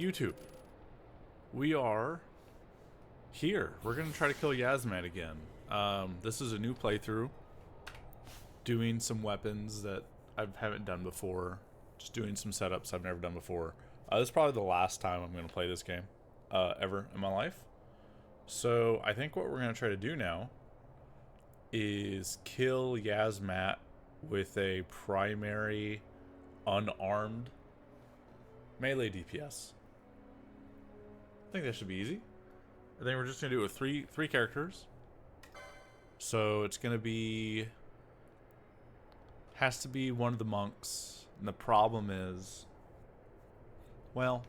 YouTube. We are here. We're going to try to kill Yiazmat again. This is a new playthrough. Doing some weapons that I haven't done before. Just doing some setups I've never done before. This is probably the last time I'm going to play this game ever in my life. So I think what we're going to try to do now is kill Yiazmat with a primary unarmed melee DPS. I think that should be easy. I think we're just gonna do it with three characters. So it's gonna be, has to be one of the monks. And the problem is, well,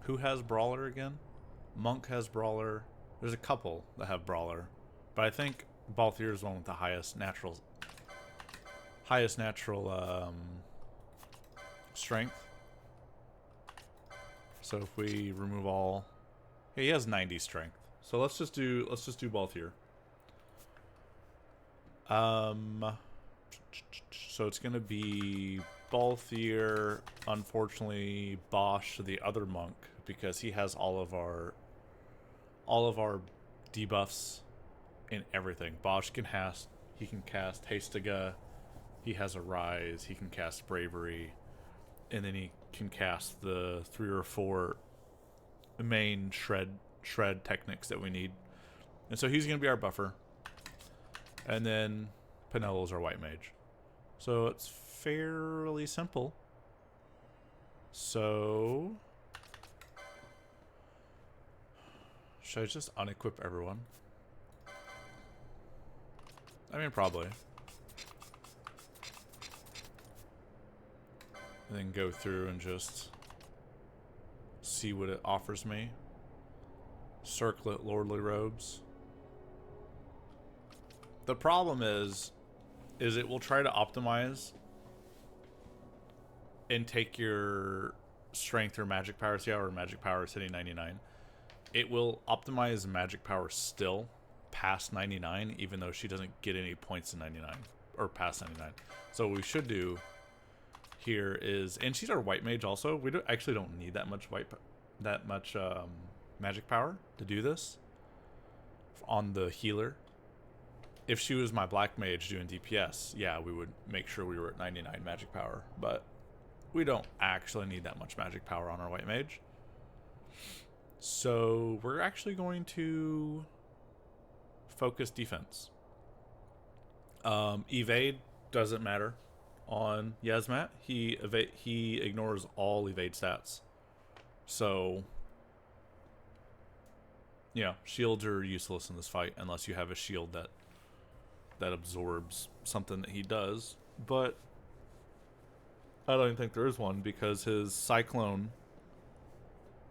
who has brawler again? Monk has brawler. There's a couple that have brawler, but I think Balthier is one with the highest natural strength. So if we remove all, yeah, he has 90 strength. So let's just do Balthier. So it's gonna be Balthier, unfortunately Bosch, the other monk, because he has all of our debuffs in everything. Bosch can cast Hastiga, he has a rise, he can cast bravery, and then he can cast the 3 or 4 main shred techniques that we need. And so he's gonna be our buffer. And then Penelo's our white mage. So it's fairly simple. So should I just unequip everyone? I mean, probably. And then go through and just see what it offers me. Circlet lordly robes. The problem is it will try to optimize and take your strength or magic power. See how our magic power is hitting 99? It will optimize magic power still past 99, even though she doesn't get any points in 99 or past 99. So what we should do here is, and she's our white mage also. We actually don't need that much magic power to do this on the healer. If she was my black mage doing DPS, yeah, we would make sure we were at 99 magic power, but we don't actually need that much magic power on our white mage. So we're actually going to focus defense. Evade doesn't matter on Yiazmat. He ignores all evade stats. So yeah, shields are useless in this fight unless you have a shield that absorbs something that he does. But I don't even think there is one, because his cyclone,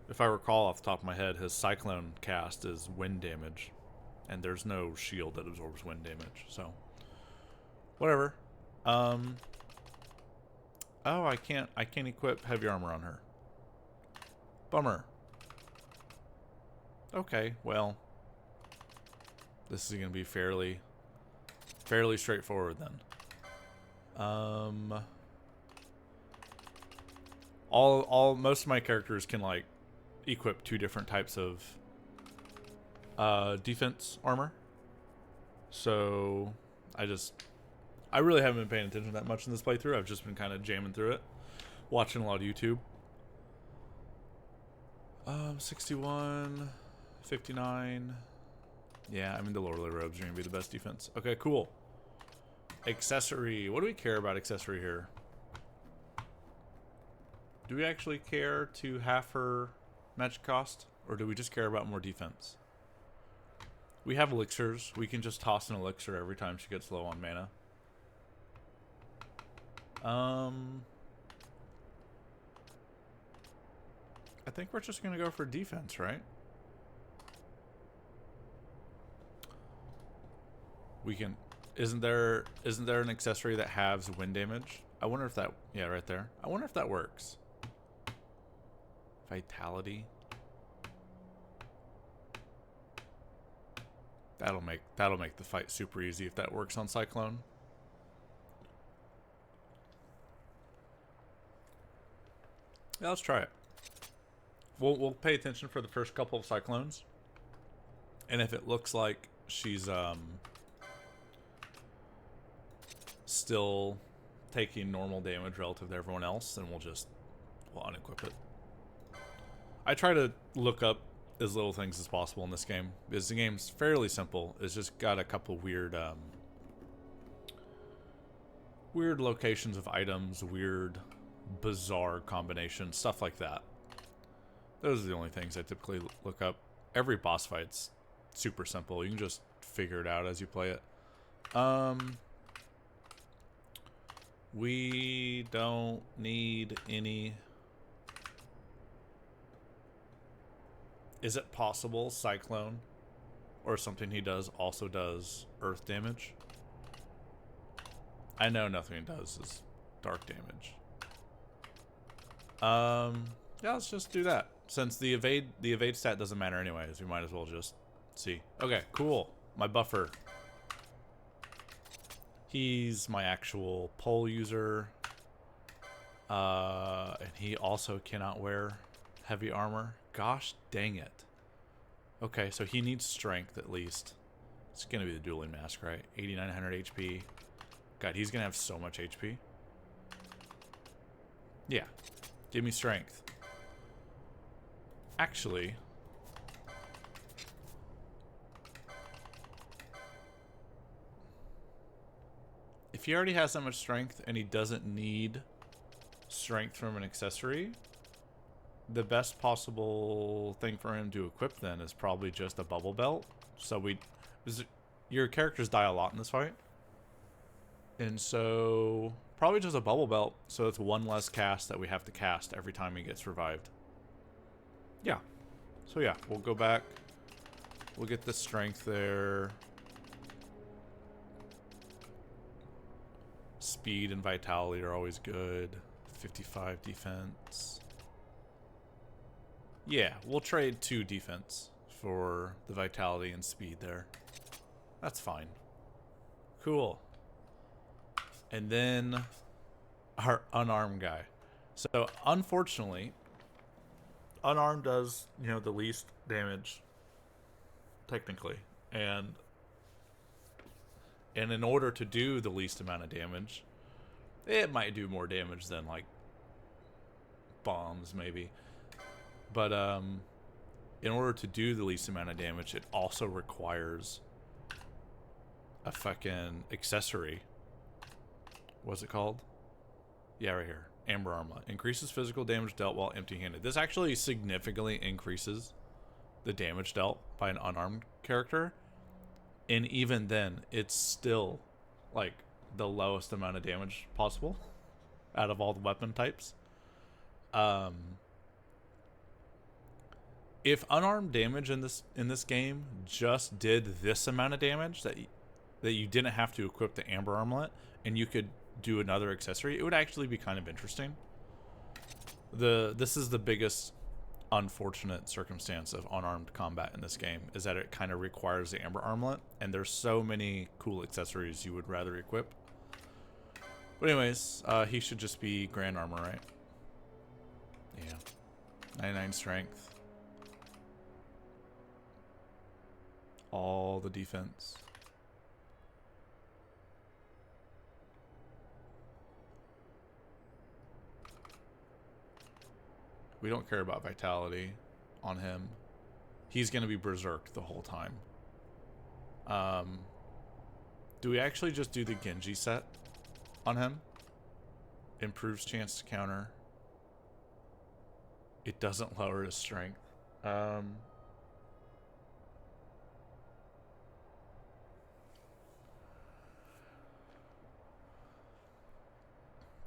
if I recall off the top of my head, his cyclone cast is wind damage, and there's no shield that absorbs wind damage. So whatever. Oh, I can't equip heavy armor on her. Bummer. Okay, well, this is gonna be fairly straightforward then. Most of my characters can like equip 2 different types of defense armor. So I really haven't been paying attention that much in this playthrough. I've just been kind of jamming through it, watching a lot of YouTube. 61, 59. Yeah, I mean, the lordly robes are gonna be the best defense. Okay, cool. Accessory. What do we care about accessory here? Do we actually care to half her magic cost, or do we just care about more defense? We have elixirs. We can just toss an elixir every time she gets low on mana. I think we're just gonna go for defense, right? We can. Isn't there an accessory that halves wind damage? I wonder if that, yeah, right there. I wonder if that works. Vitality. That'll make the fight super easy if that works on Cyclone. Yeah, let's try it. We'll pay attention for the first couple of cyclones. And if it looks like she's still taking normal damage relative to everyone else, then we'll unequip it. I try to look up as little things as possible in this game because the game's fairly simple. It's just got a couple weird weird locations of items, weird bizarre combinations, stuff like that. Those are the only things I typically look up. Every boss fight's super simple. You can just figure it out as you play it. We don't need any... Is it possible Cyclone or something he does also does earth damage? I know nothing he does is dark damage. Yeah, let's just do that. Since the evade stat doesn't matter anyways, we might as well just see. Okay, cool. My buffer. He's my actual pole user. And he also cannot wear heavy armor. Gosh dang it. Okay, so he needs strength at least. It's gonna be the dueling mask, right? 8900 HP. God, he's gonna have so much HP. Yeah. Give me strength. Actually, if he already has that much strength and he doesn't need strength from an accessory, the best possible thing for him to equip then is probably just a bubble belt. So your characters die a lot in this fight. And so probably just a bubble belt, so it's one less cast that we have to cast every time he gets revived. Yeah. So yeah, we'll go back. We'll get the strength there. Speed and vitality are always good. 55 defense. Yeah, we'll trade 2 defense for the vitality and speed there. That's fine. Cool. And then our unarmed guy. So unfortunately, unarmed does, you know, the least damage technically. And in order to do the least amount of damage, it might do more damage than like bombs maybe. But in order to do the least amount of damage, it also requires a fucking accessory. What's it called? Yeah, right here. Amber Armlet. Increases physical damage dealt while empty-handed. This actually significantly increases the damage dealt by an unarmed character. And even then, it's still like the lowest amount of damage possible out of all the weapon types. If unarmed damage in this game just did this amount of damage that you didn't have to equip the Amber Armlet and you could do another accessory, it would actually be kind of interesting. This is the biggest unfortunate circumstance of unarmed combat in this game, is that it kind of requires the Amber Armlet, and there's so many cool accessories you would rather equip. But anyways, he should just be grand armor, right? Yeah. 99 strength. All the defense. We don't care about vitality on him. He's going to be berserked the whole time. Do we actually just do the Genji set on him? Improves chance to counter. It doesn't lower his strength.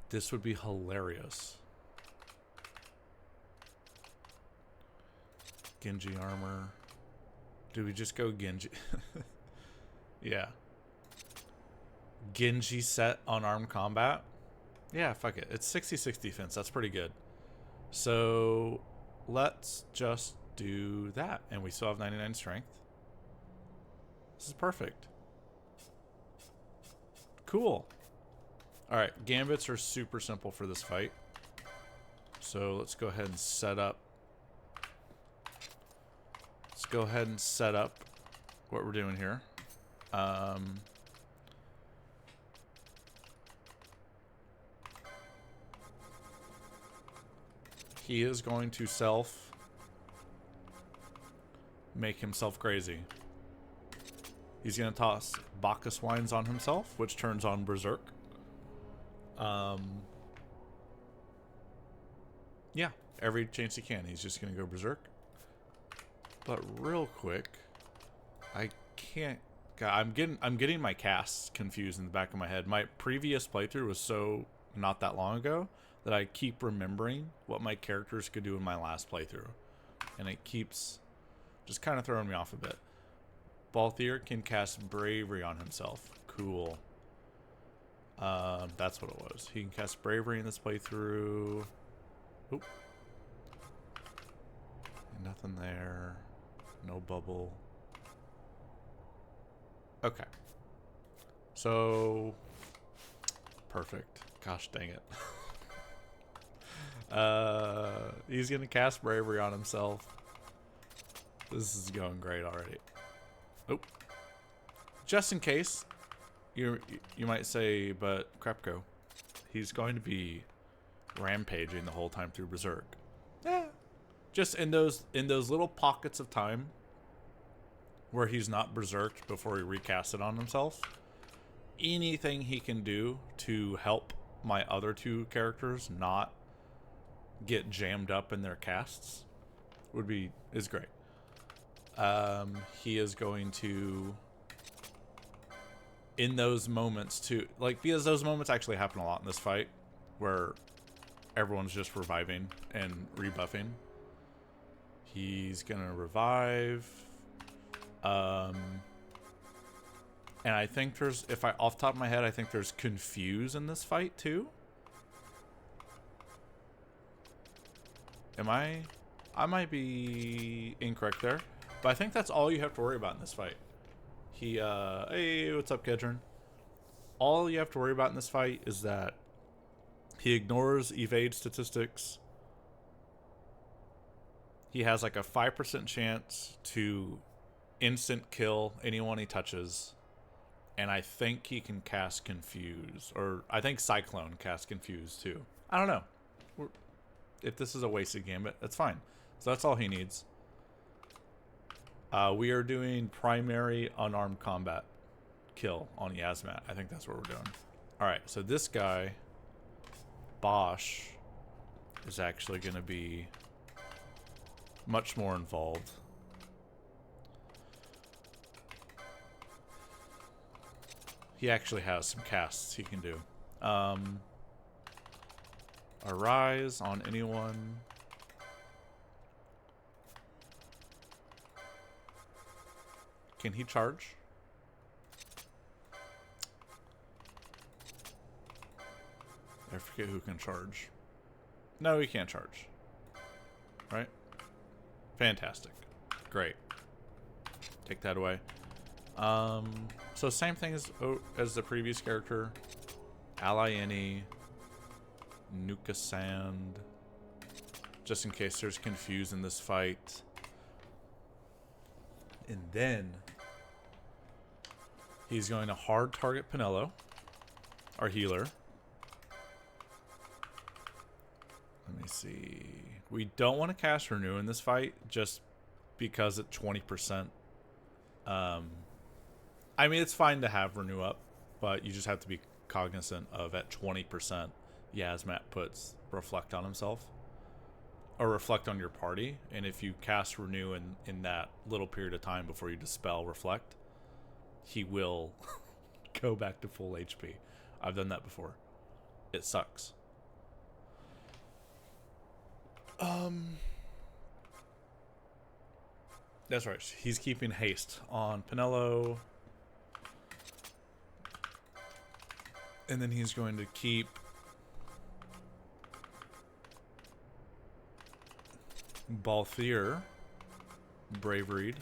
This would be hilarious. Genji armor. Do we just go Genji? Yeah. Genji set on armed combat. Yeah, fuck it. It's 66 defense. That's pretty good. So let's just do that. And we still have 99 strength. This is perfect. Cool. Alright, gambits are super simple for this fight. So let's go ahead and set up. Let's go ahead and set up what we're doing here. He is going to make himself crazy. He's going to toss Bacchus wines on himself, which turns on Berserk. Yeah, every chance he can, he's just going to go Berserk. But real quick, I can't. God, I'm getting my casts confused in the back of my head. My previous playthrough was so not that long ago that I keep remembering what my characters could do in my last playthrough, and it keeps just kind of throwing me off a bit. Balthier can cast Bravery on himself. Cool. That's what it was. He can cast Bravery in this playthrough. Oop. Nothing there. No bubble. Okay. So perfect. Gosh dang it. He's gonna cast Bravery on himself. This is going great already. Oh. Just in case, you might say, but Crapko, he's going to be rampaging the whole time through Berserk. Yeah. Just in those little pockets of time where he's not berserked before he recasts it on himself, anything he can do to help my other two characters not get jammed up in their casts is great. He is going to, in those moments too, like, because those moments actually happen a lot in this fight where everyone's just reviving and rebuffing. He's gonna revive. And I think there's, off the top of my head, I think there's Confuse in this fight too. I might be incorrect there, but I think that's all you have to worry about in this fight. Hey, what's up, Kedron? All you have to worry about in this fight is that he ignores evade statistics. He has like a 5% chance to instant kill anyone he touches. And I think he can cast Confuse. Or I think Cyclone casts Confuse too. I don't know. If this is a wasted gambit, that's fine. So that's all he needs. We are doing primary unarmed combat kill on Yiazmat. I think that's what we're doing. Alright, so this guy, Bosch, is actually going to be much more involved. He actually has some casts he can do. Arise on anyone. Can he charge? I forget who can charge. No, he can't charge. Right? Fantastic. Great. Take that away. So same thing as the previous character. Ally any. Nuka Sand. Just in case there's Confuse in this fight. And then he's going to hard target Pinello, our healer. Let me see. We don't want to cast Renew in this fight just because at 20%. I mean, it's fine to have Renew up, but you just have to be cognizant of at 20%, Yiazmat puts Reflect on himself. Or Reflect on your party. And if you cast Renew in that little period of time before you dispel Reflect, he will go back to full HP. I've done that before. It sucks. That's right. He's keeping haste on Pinello. And then he's going to keep Balthier Braveried.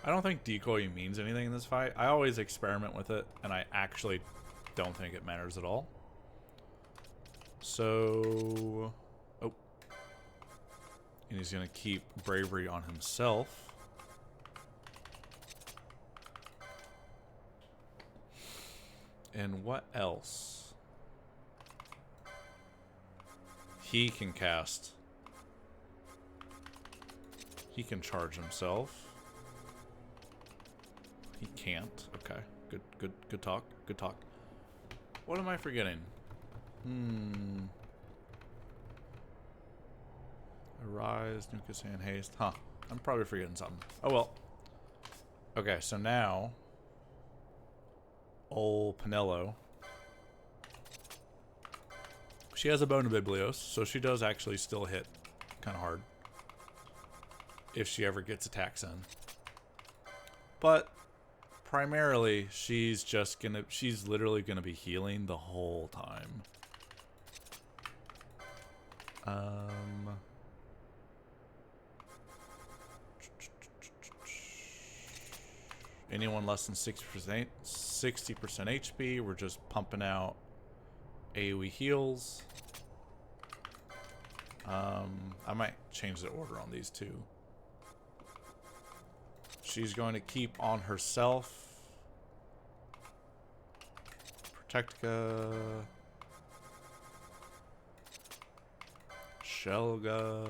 I don't think decoy means anything in this fight. I always experiment with it, and I actually don't think it matters at all. So... Oh. And he's going to keep bravery on himself. And what else? He can cast. He can charge himself. He can't. Okay. Good talk. Good talk. What am I forgetting? Arise, Nucus, and haste. Huh. I'm probably forgetting something. Oh well. Okay, so now old Pinello. She has a bone to Biblios, so she does actually still hit kind of hard if she ever gets attacks in. But primarily, she's literally gonna be healing the whole time. Anyone less than 60% HP, we're just pumping out AoE heals. I might change the order on these two. She's going to keep on herself. Protectica. Shelga.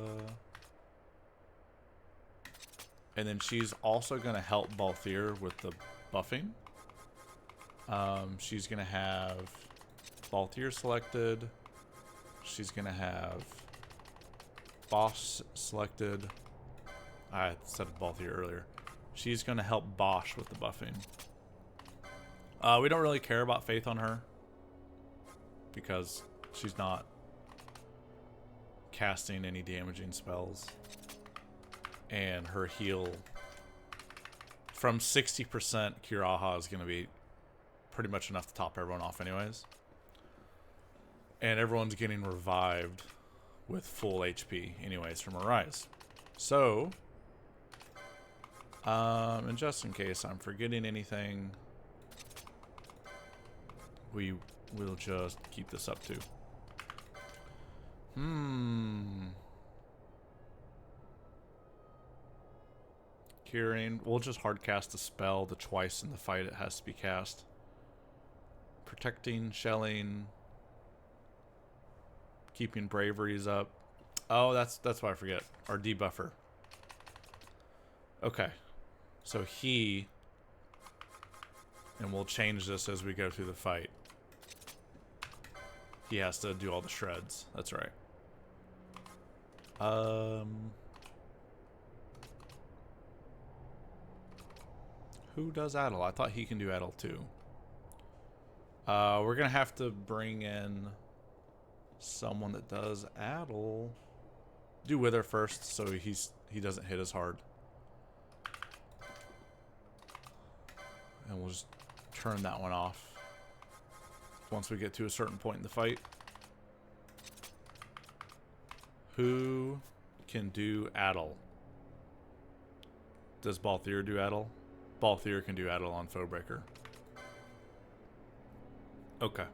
And then she's also going to help Balthier with the buffing. She's going to have Balthier selected. She's going to have Bosch selected. I said Balthier earlier. She's going to help Bosch with the buffing. We don't really care about Faith on her because she's not casting any damaging spells. And her heal from 60% Kiraha is going to be pretty much enough to top everyone off anyways. And everyone's getting revived with full HP anyways from Arise. So, and just in case I'm forgetting anything, we will just keep this up too. Curing. We'll just hard cast the spell the twice in the fight it has to be cast. Protecting, shelling, keeping braveries up. Oh, that's why I forget. Our debuffer. Okay. So he, and we'll change this as we go through the fight. He has to do all the shreds. That's right. Who does Addle? I thought he can do Addle too. We're gonna have to bring in someone that does Addle. Do Wither first, so he doesn't hit as hard. And we'll just turn that one off once we get to a certain point in the fight. Who can do Addle? Does Balthier do Addle? Balthier can do Addle on Foebreaker. Okay.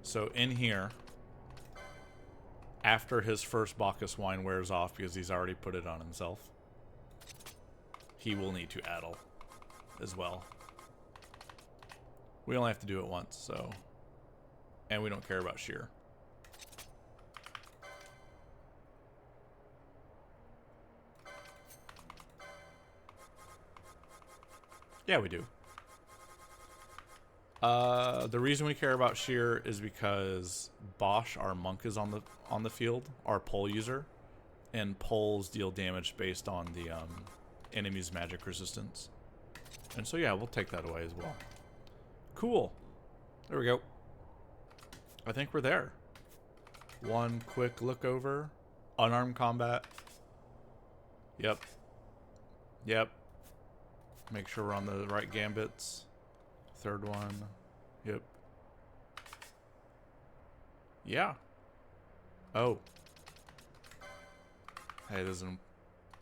So in here, after his first Bacchus wine wears off, because he's already put it on himself, he will need to Addle as well. We only have to do it once, so... And we don't care about shear. Yeah, we do. The reason we care about shear is because Bosch, our monk, is on the field, our pole user, and poles deal damage based on the enemy's magic resistance. And so yeah, we'll take that away as well. Cool. There we go. I think we're there. One quick look over. Unarmed combat. Yep. Yep. Make sure we're on the right gambits. Third one. Yep. Yeah. Oh. Hey, this is going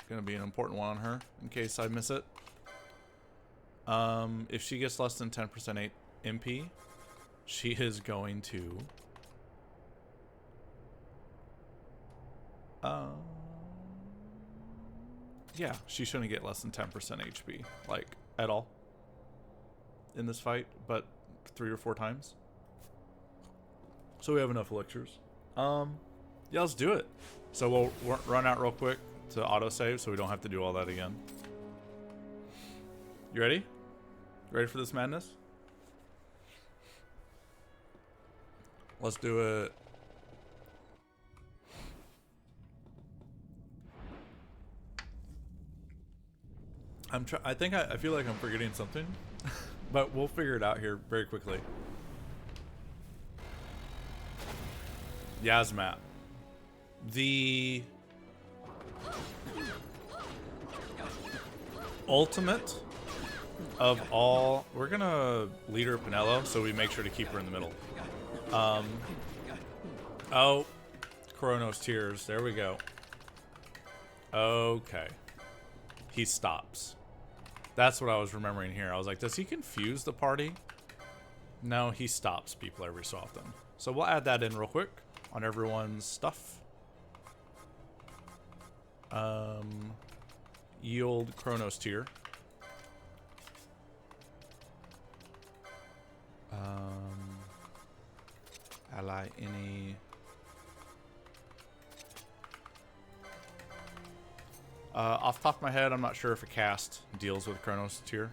to be an important one on her, in case I miss it. If she gets less than 10% MP, she is going to Yeah, she shouldn't get less than 10% HP, like, at all in this fight, but 3 or 4 times. So we have enough elixirs. Yeah, let's do it. So we'll run out real quick to autosave so we don't have to do all that again. You ready? Ready for this madness? Let's do it. I feel like I'm forgetting something, but we'll figure it out here very quickly. Yiazmat. The ultimate of all. We're gonna lead her Pinello, so we make sure to keep her in the middle. Oh, Chronos Tears. There we go. Okay. He stops. That's what I was remembering here. I was like, does he confuse the party? No, he stops people every so often. So we'll add that in real quick on everyone's stuff. Yield Chronos Tier. Ally any. Off the top of my head, I'm not sure if a cast deals with Chronos Tier.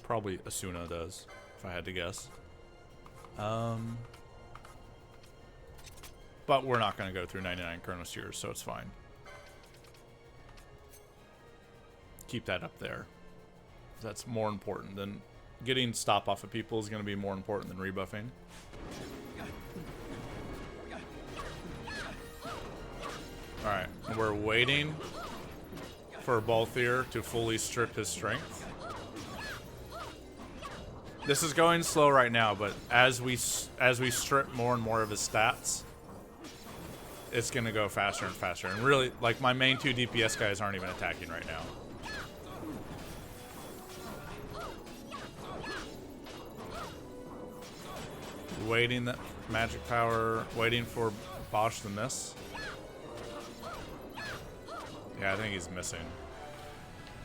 Probably Asuna does, if I had to guess. But we're not going to go through 99 Chronos Tiers, so it's fine. Keep that up there. That's more important than getting stop off of people is going to be more important than rebuffing. Alright, we're waiting for Balthier to fully strip his strength. This is going slow right now, but as we strip more and more of his stats, it's going to go faster and faster. And really, like, my main 2 DPS guys aren't even attacking right now. Waiting that magic power, waiting for Bosch to miss. Yeah, I think he's missing.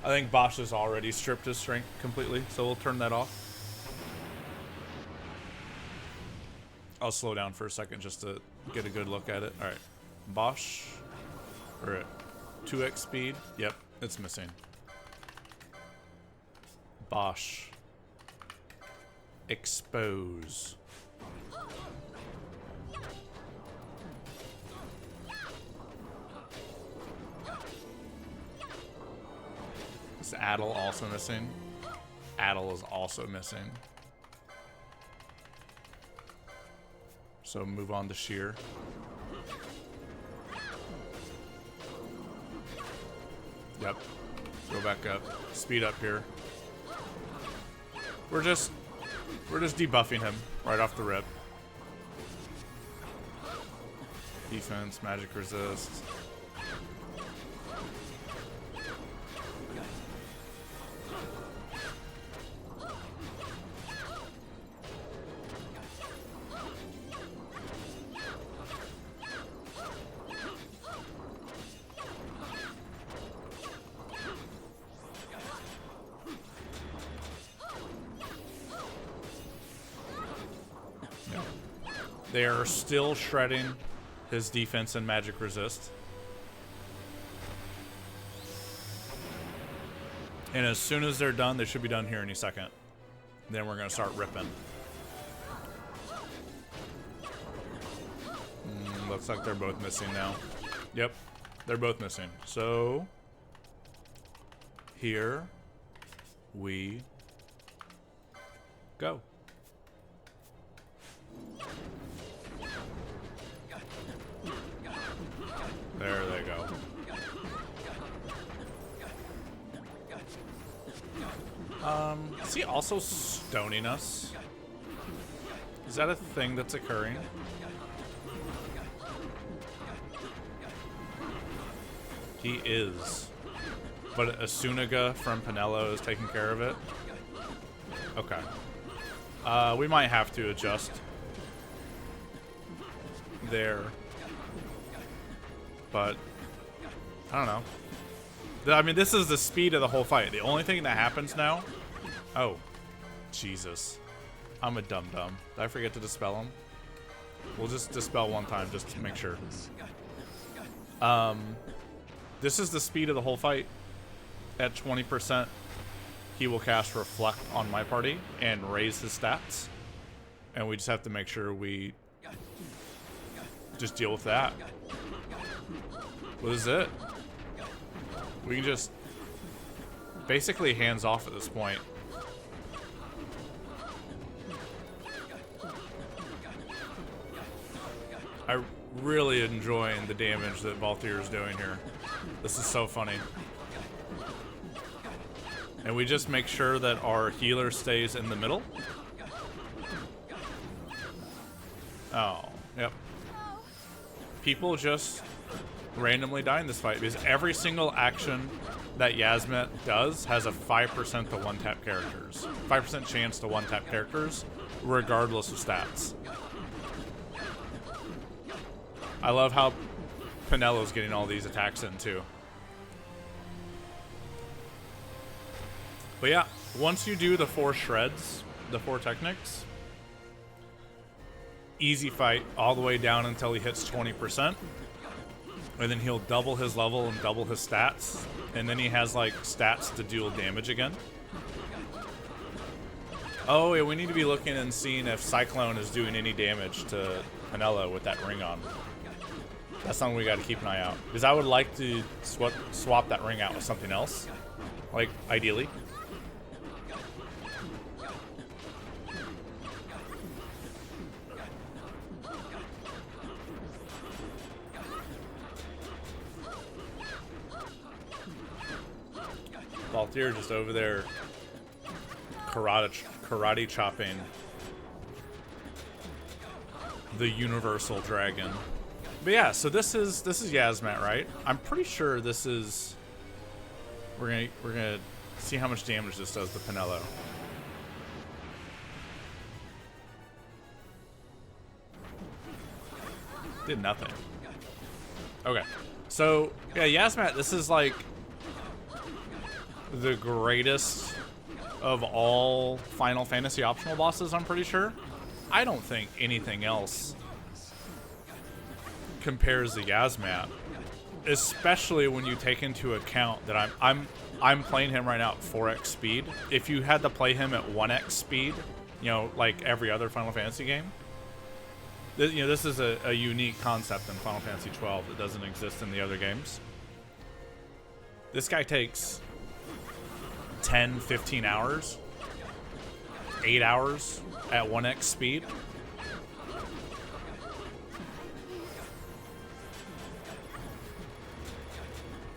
I think Bosch has already stripped his strength completely, so we'll turn that off. I'll slow down for a second just to get a good look at it. Alright. Bosch. We're at 2x speed. Yep, it's missing. Bosch. Expose. Is Adel also missing? Adel is also missing. So move on to Sheer. Yep. Go back up. Speed up here. We're just debuffing him right off the rip. Defense, magic resist. They are still shredding his defense and magic resist. And as soon as they're done, they should be done here any second. Then we're going to start ripping. Looks like they're both missing now. Yep, they're both missing. So, here we go. There they go. Is he also stoning us? Is that a thing that's occurring? He is. But Asunaga from Pinello is taking care of it? Okay. We might have to adjust their but I don't know. I mean, this is the speed of the whole fight. The only thing that happens now... Oh, Jesus. I'm a dum-dum. Did I forget to dispel him? We'll just dispel one time just to make sure. This is the speed of the whole fight. At 20%, he will cast Reflect on my party and raise his stats. And we just have to make sure we just deal with that. What is it? We can just basically hands off at this point. I really enjoying the damage that Valthyr is doing here. This is so funny. And we just make sure that our healer stays in the middle. Oh, yep. People just randomly die in this fight because every single action that Yiazmat does has a 5% to one-tap characters. 5% chance to one-tap characters, regardless of stats. I love how Pinello's getting all these attacks in, too. But yeah, once you do the 4 shreds, the 4 techniques, easy fight all the way down until he hits 20%. And then he'll double his level and double his stats. And then he has, like, stats to deal damage again. Oh, yeah, we need to be looking and seeing if Cyclone is doing any damage to Pinello with that ring on. That's something we got to keep an eye out. Because I would like to swap that ring out with something else. Like, ideally. Valthyr just over there karate chopping the universal dragon. But yeah, so this is Yiazmat, right? I'm pretty sure this is we're gonna see how much damage this does to Pinello. Did nothing. Okay. So yeah, Yiazmat, this is like the greatest of all Final Fantasy optional bosses, I'm pretty sure. I don't think anything else compares to Yiazmat, especially when you take into account that I'm playing him right now at 4x speed. If you had to play him at 1x speed, you know, like every other Final Fantasy game, this is a unique concept in Final Fantasy 12 that doesn't exist in the other games. This guy takes 10, 15 hours, 8 hours at 1x speed.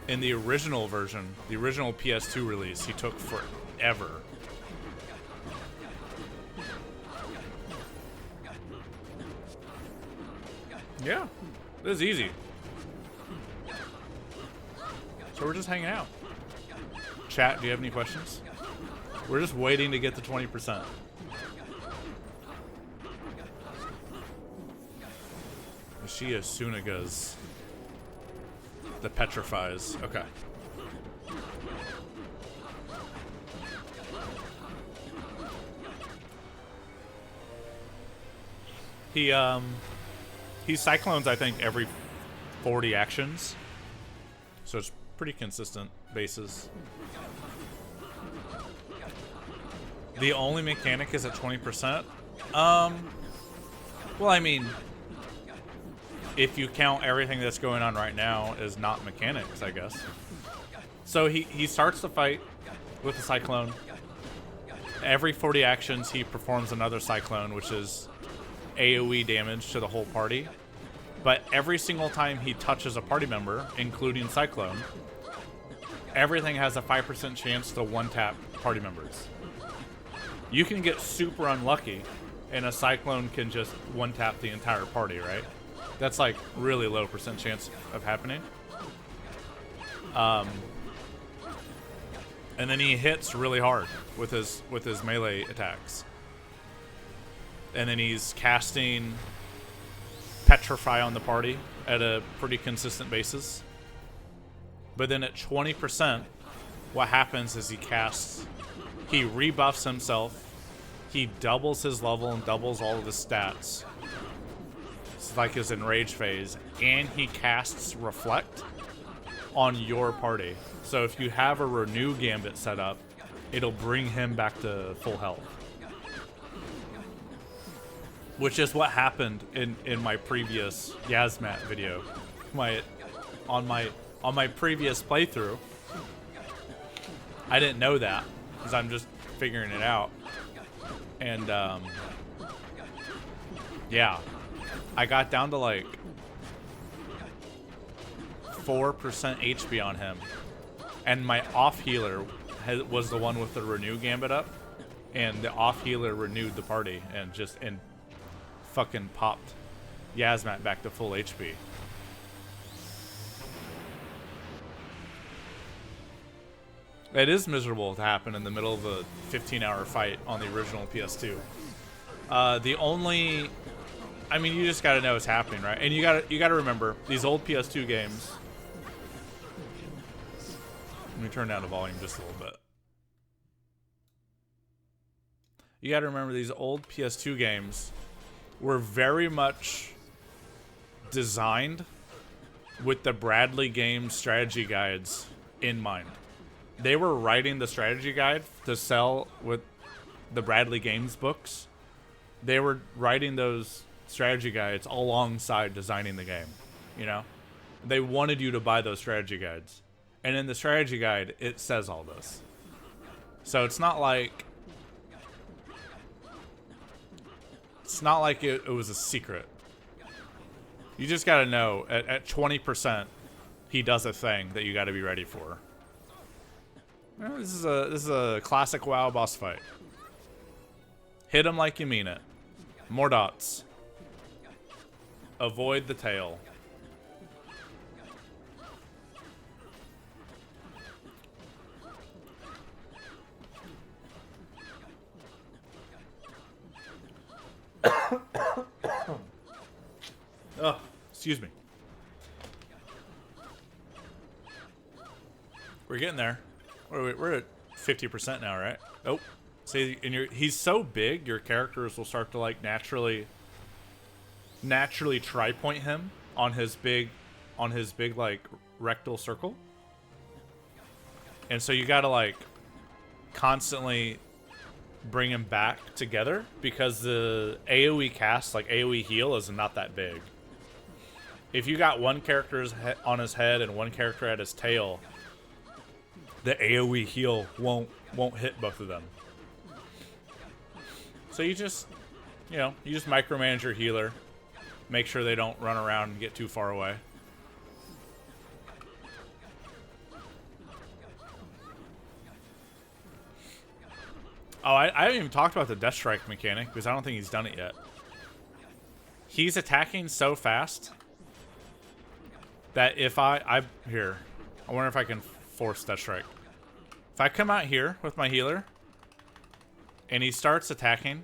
In the original version, the original PS2 release, he took forever. Yeah, this is easy. So we're just hanging out. Chat, do you have any questions? We're just waiting to get to 20%. She is Sunaga's. The petrifies. Okay. He cyclones, I think, every 40 actions. So it's pretty consistent basis. The only mechanic is at 20%. Well, I mean, if you count everything that's going on right now as not mechanics, I guess. So he starts the fight with a cyclone. Every 40 actions, he performs another cyclone, which is AoE damage to the whole party. But every single time he touches a party member, including cyclone, everything has a 5% chance to one-tap party members. You can get super unlucky, and a cyclone can just one-tap the entire party, right? That's like really low percent chance of happening. And then he hits really hard with his melee attacks. And then he's casting petrify on the party at a pretty consistent basis. But then at 20%, what happens is he rebuffs himself, he doubles his level and doubles all of his stats. It's like his enrage phase, and he casts Reflect on your party. So if you have a Renew Gambit set up, it'll bring him back to full health. Which is what happened in my previous Yiazmat video. On my previous playthrough. I didn't know that, because I'm just figuring it out. And yeah. I got down to like 4% HP on him. And my off healer was the one with the Renew Gambit up. And the off healer renewed the party and fucking popped Yiazmat back to full HP. It is miserable to happen in the middle of a 15-hour fight on the original PS2. I mean, you just gotta know what's happening, right? And you gotta remember, these old PS2 games. Let me turn down the volume just a little bit. You gotta remember, these old PS2 games were very much designed with the Bradley Games strategy guides in mind. They were writing the strategy guide to sell with the Bradley Games books. They were writing those strategy guides alongside designing the game, you know? They wanted you to buy those strategy guides. And in the strategy guide, it says all this. So it's not like it was a secret. You just gotta know, at 20%, he does a thing that you gotta be ready for. Well, this is a classic WoW boss fight. Hit him like you mean it. More dots. Avoid the tail. Oh, excuse me. We're getting there. We're at 50% now, right? Oh, see, and he's so big, your characters will start to like naturally tri-point him on his big like rectal circle. And so you gotta like constantly bring him back together, because the AoE cast, like AoE heal, is not that big. If you got one character on his head and one character at his tail, the AoE heal won't hit both of them. So you just micromanage your healer, make sure they don't run around and get too far away. Oh, I haven't even talked about the Death Strike mechanic, because I don't think he's done it yet. He's attacking so fast that if I wonder if I can force Death Strike. If I come out here with my healer and he starts attacking,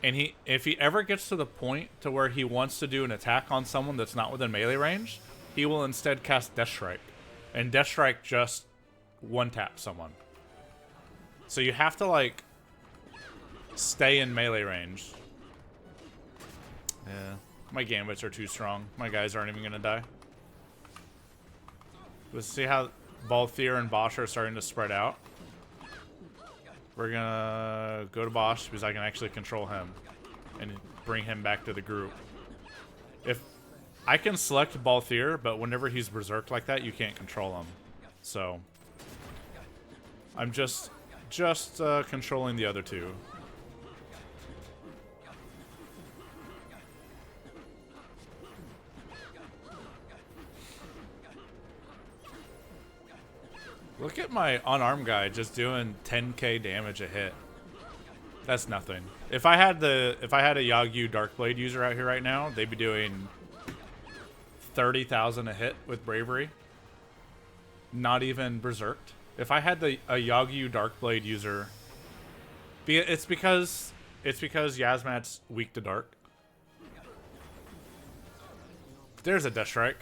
and if he ever gets to the point to where he wants to do an attack on someone that's not within melee range, he will instead cast Death Strike. And Death Strike just one-tap someone. So you have to like stay in melee range. Yeah, my gambits are too strong. My guys aren't even gonna die. Let's see how Balthier and Bosch are starting to spread out. We're gonna go to Bosch because I can actually control him and bring him back to the group. If I can select Balthier, but whenever he's berserked like that, you can't control him. So I'm just controlling the other two. Look at my unarmed guy just doing 10k damage a hit. That's nothing. If I had a Yagyu Darkblade user out here right now, they'd be doing 30,000 a hit with bravery. Not even berserked. If I had a Yagyu Darkblade user, it's because Yiazmat's weak to dark. There's a Death Strike.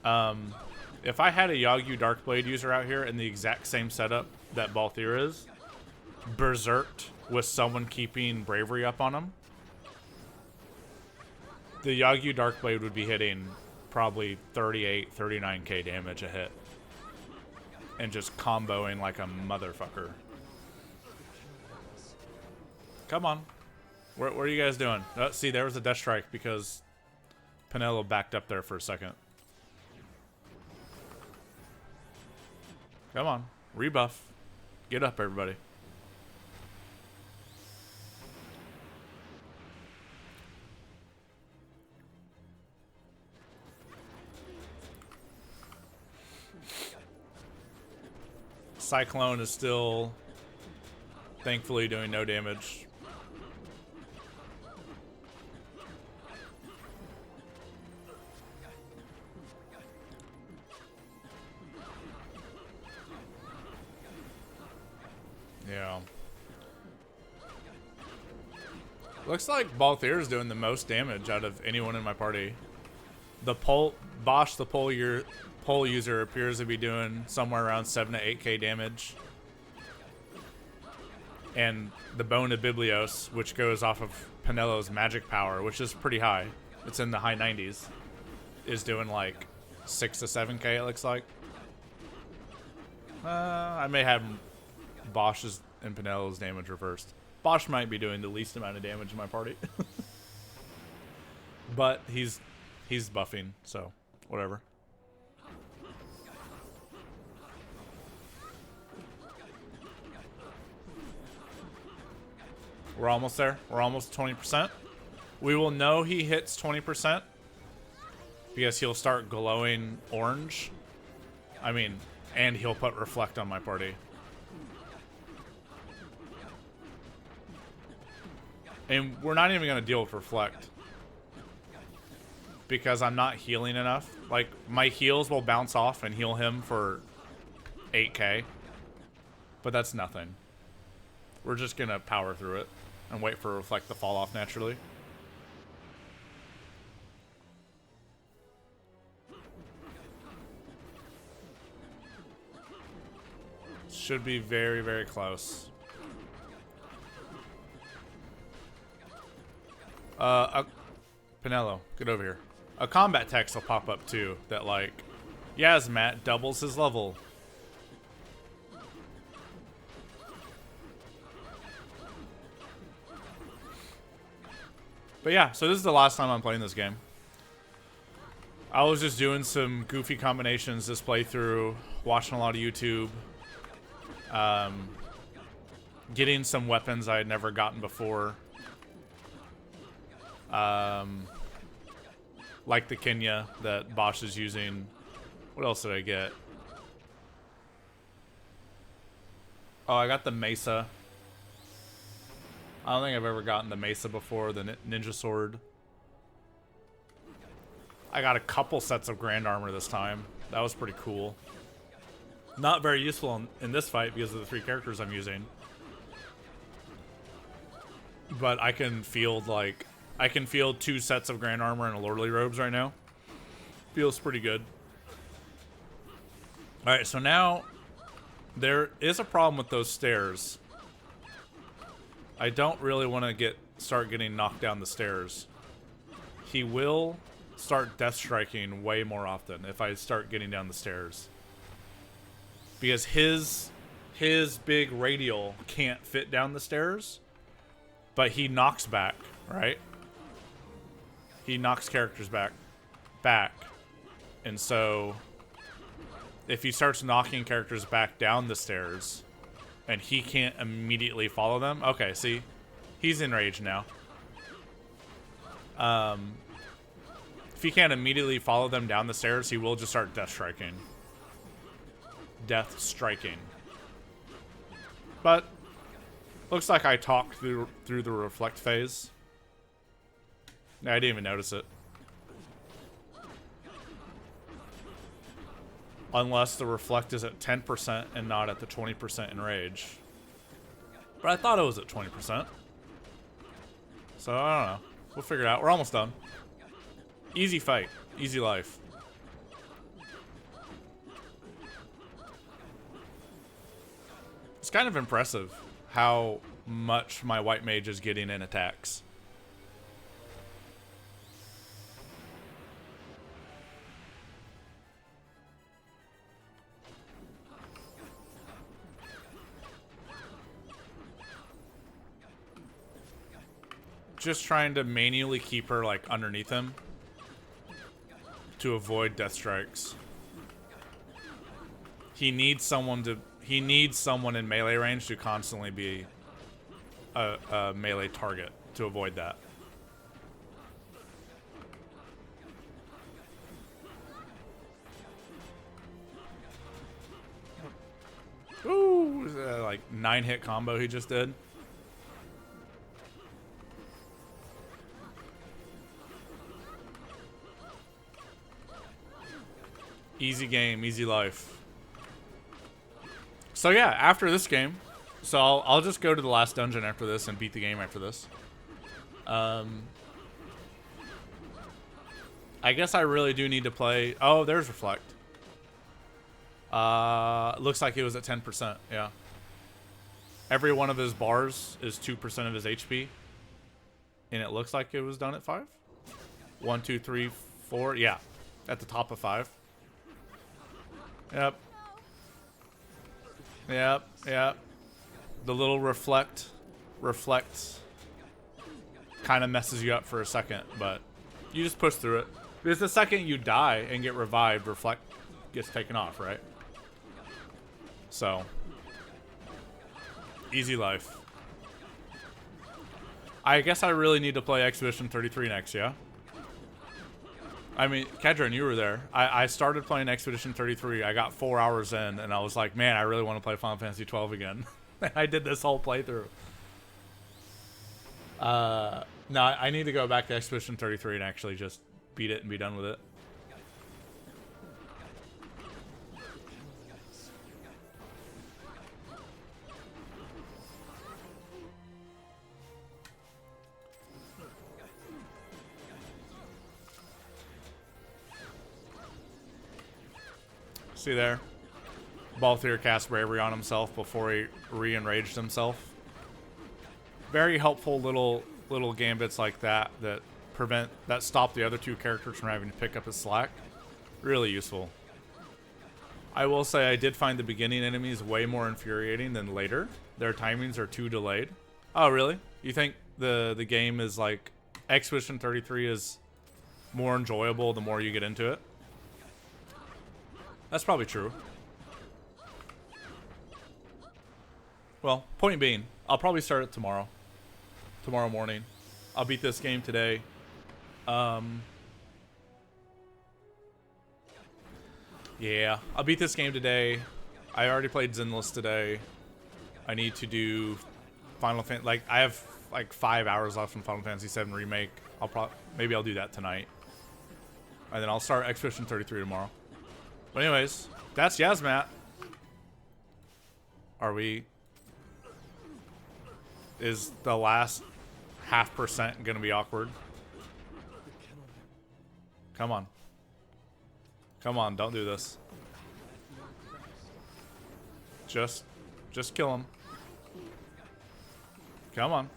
If I had a Yagyu Darkblade user out here in the exact same setup that Balthier is, berserked with someone keeping Bravery up on him, the Yagyu Darkblade would be hitting probably 38, 39k damage a hit. And just comboing like a motherfucker. Come on. What are you guys doing? Oh, see, there was a Death Strike because Pinello backed up there for a second. Come on. Rebuff. Get up, everybody. Cyclone is still, thankfully, doing no damage. Yeah. Looks like Balthier is doing the most damage out of anyone in my party. The Bosch, the pole user, appears to be doing somewhere around 7 to 8k damage. And the Bone of Biblios, which goes off of Pinello's magic power, which is pretty high. It's in the high 90s. Is doing like 6 to 7k, it looks like. I may have Bosch's and Pinello's damage reversed. Bosch might be doing the least amount of damage in my party. But he's buffing, so whatever. We're almost there. We're almost 20%. We will know he hits 20% because he'll start glowing orange. I mean, and he'll put Reflect on my party. And we're not even going to deal with Reflect because I'm not healing enough. Like, my heals will bounce off and heal him for 8k. But that's nothing. We're just going to power through it and wait for Reflect to fall off naturally. Should be very, very close. Pinello, get over here. A combat text will pop up too that like, Yiazmat doubles his level. But yeah, so this is the last time I'm playing this game. I was just doing some goofy combinations this playthrough, watching a lot of YouTube, getting some weapons I had never gotten before. Like the Kenya that Bosch is using. What else did I get? Oh, I got the Mesa. I don't think I've ever gotten the Mesa before, the Ninja Sword. I got a couple sets of Grand Armor this time. That was pretty cool. Not very useful in this fight because of the 3 characters I'm using. But I can field like... I can field 2 sets of Grand Armor and Lordly Robes right now. Feels pretty good. Alright, so now there is a problem with those stairs. I don't really want to start getting knocked down the stairs. He will start death striking way more often if I start getting down the stairs. Because his big radial can't fit down the stairs, but he knocks back, right? He knocks characters back. And so if he starts knocking characters back down the stairs and he can't immediately follow them. Okay, see? He's enraged now. If he can't immediately follow them down the stairs, he will just start death striking. Death striking. But looks like I talked through the reflect phase. I didn't even notice it. Unless the reflect is at 10% and not at the 20% enrage. But I thought it was at 20%. So I don't know. We'll figure it out. We're almost done. Easy fight. Easy life. It's kind of impressive how much my white mage is getting in attacks. Just trying to manually keep her like underneath him to avoid death strikes. He needs someone in melee range to constantly be a melee target to avoid that. Ooh, like 9-hit combo he just did. Easy game, easy life. So yeah, after this game, so I'll just go to the last dungeon after this and beat the game after this. I guess I really do need to play. Oh, there's Reflect. Looks like it was at 10%. Yeah. Every one of his bars is 2% of his HP, and it looks like it was done at 5. 1, 2, 3, 4. Yeah, at the top of 5. Yep. Yep, yep. The little reflect kind of messes you up for a second, but you just push through it. Because the second you die and get revived, reflect gets taken off, right? So, easy life. I guess I really need to play Expedition 33 next, yeah? I mean, Kedron, you were there. I started playing Expedition 33. I got 4 hours in, and I was like, man, I really want to play Final Fantasy 12 again. I did this whole playthrough. No, I need to go back to Expedition 33 and actually just beat it and be done with it. See there? Balthier cast Bravery on himself before he re-enraged himself. Very helpful little gambits like that that stop the other two characters from having to pick up his slack. Really useful. I will say I did find the beginning enemies way more infuriating than later. Their timings are too delayed. Oh, really? You think the game is like Expedition 33 is more enjoyable the more you get into it? That's probably true. Well, point being, I'll probably start it tomorrow morning. I'll beat this game today. Yeah, I'll beat this game today. I already played Zenless today. I need to do Final Fantasy. Like, I have like 5 hours left in Final Fantasy 7 Remake. Maybe I'll do that tonight. And then I'll start Expedition 33 tomorrow. But anyways, that's Yiazmat. Is the last 0.5% gonna be awkward? Come on. Come on, don't do this. Just kill him. Come on.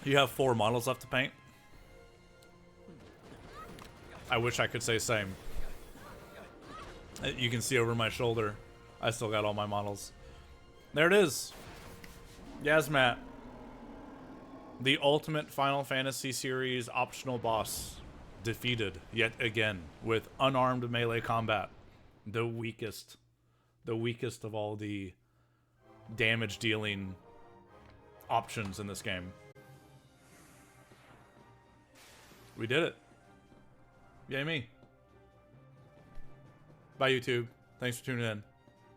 You have 4 models left to paint. I wish I could say same. You can see over my shoulder, I still got all my models. There it is. Yiazmat. The ultimate Final Fantasy series optional boss. Defeated yet again with unarmed melee combat. The weakest of all the damage dealing options in this game. We did it. Yay me. Bye, YouTube. Thanks for tuning in.